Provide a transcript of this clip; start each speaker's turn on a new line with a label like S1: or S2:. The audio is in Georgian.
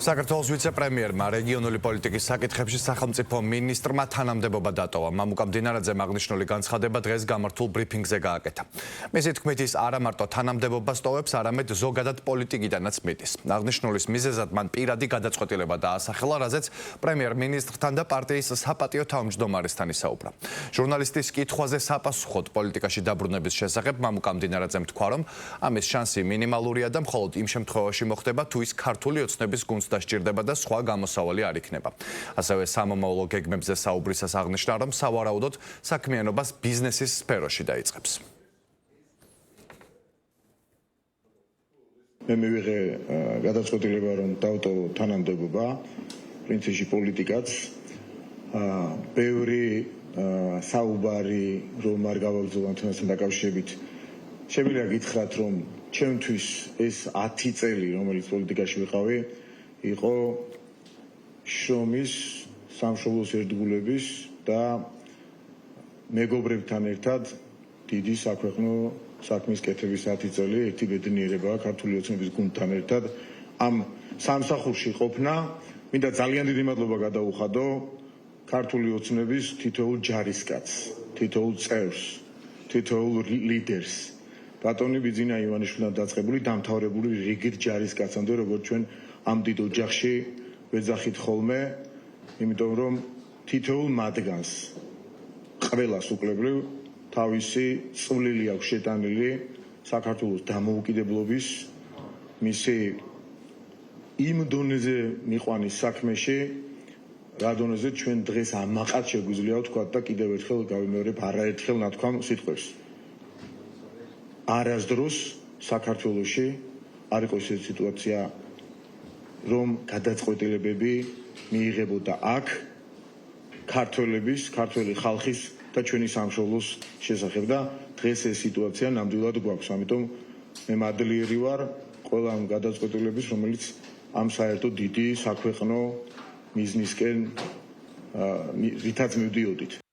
S1: საქართველოს ვიცე-პრემიერმა რეგიონული პოლიტიკის საკითხებში სახელმწიფო მინისტრმა თანამდებობა დატოვა. მამუკა მდინარაძემ აღნიშნული განცხადება დღეს გამართულ ბრიფინგზე გააკეთა. მისი თქმით, ის არა მარტო თანამდებობას ტოვებს, არამედ ზოგადად პოლიტიკიდანაც მიდის. აღნიშნულის მიზეზად მან პირადი გადაწყვეტილება დაასახელა, რაზეც პრემიერ-მინისტრთან და პარტიის საპატიო თავმჯდომარესთან ისაუბრა. ჟურნალისტის კითხვაზე საპასუხოდ პოლიტიკაში დაბრუნების შესახებ მამუკა მდინარაძემ თქვა, რომ ამის შანსი მინიმალურია და მხოლოდ იმ შემთხვევაში მოხდება, თუ ის ქართული ოცნების გუნდს დასჭირდება და სხვა გამოსავალი არ იქნება. ასევე სამომავლო გეგმებზე საუბრისას აღნიშნა, რომ სავარაუდოდ საქმიანობას ბიზნესის სფეროში დაიწყებს.
S2: მე მივიღე გადაწყვეტილება, რომ დავტოვო თანამდებობა, პრინციპში პოლიტიკაც, ბევრი საუბარი რომ არ გავაგზავნო თემასთან დაკავშირებით. შემიძლია გითხრათ, რომ ჩემთვის ეს 10 წელი, რომელიც პოლიტიკაში ვიყავი, იყო შრომის, სამშობლოს ერთგულების და მეგობრებთან ერთად დიდი საქვეყნო საქმის კეთების 10 წელი, ერთი ბედნიერება ქართული ოცნების გუნდთან ერთად ამ სამსახურში ყოფნა. მინდა ძალიან დიდი მადლობა გადაუხადო ქართული ოცნების თითოეულ ჯარისკაცს, თითოეულ წევრს, თითოეულ ლიდერს. ბატონი ბიძინა ივანიშვილთან დაწყებული დამთავრებული რიგით ჯარისკაცამდე, როგორც ჩვენ ამ დიდ ოჯახში ვეძახით ხოლმე, იმიტომ რომ თითოეულ მათგანს ყველას უკლებრივ თავისი წვლილი აქვს შეტანილი საქართველოს დამოუკიდებლობის, მისი იმ დონეზე მიყვანის საქმეში, რა დონეზე ჩვენ დღეს ამაყად შეგვიძლია ვთქვათ და კიდევ ერთხელ გავიმეორებ არაერთხელ ნათქვამ სიტყვებს. არასდროს საქართველოში არ იყო ესეთი სიტუაცია, რომ გადაწყვეტილებები მიიღებოდა აქ ქართველი ხალხის და ჩვენი სამშობლოს შესახებ და დღეს ეს სიტუაცია ნამდვილად გვაქვს. ამიტომ მე მადლიერი ვარ ყველა ამ გადაწყვეტილების, რომელიც ამ საერთო დიდი საქვეყნო მიზნისკენ რითაც მივდიოდით.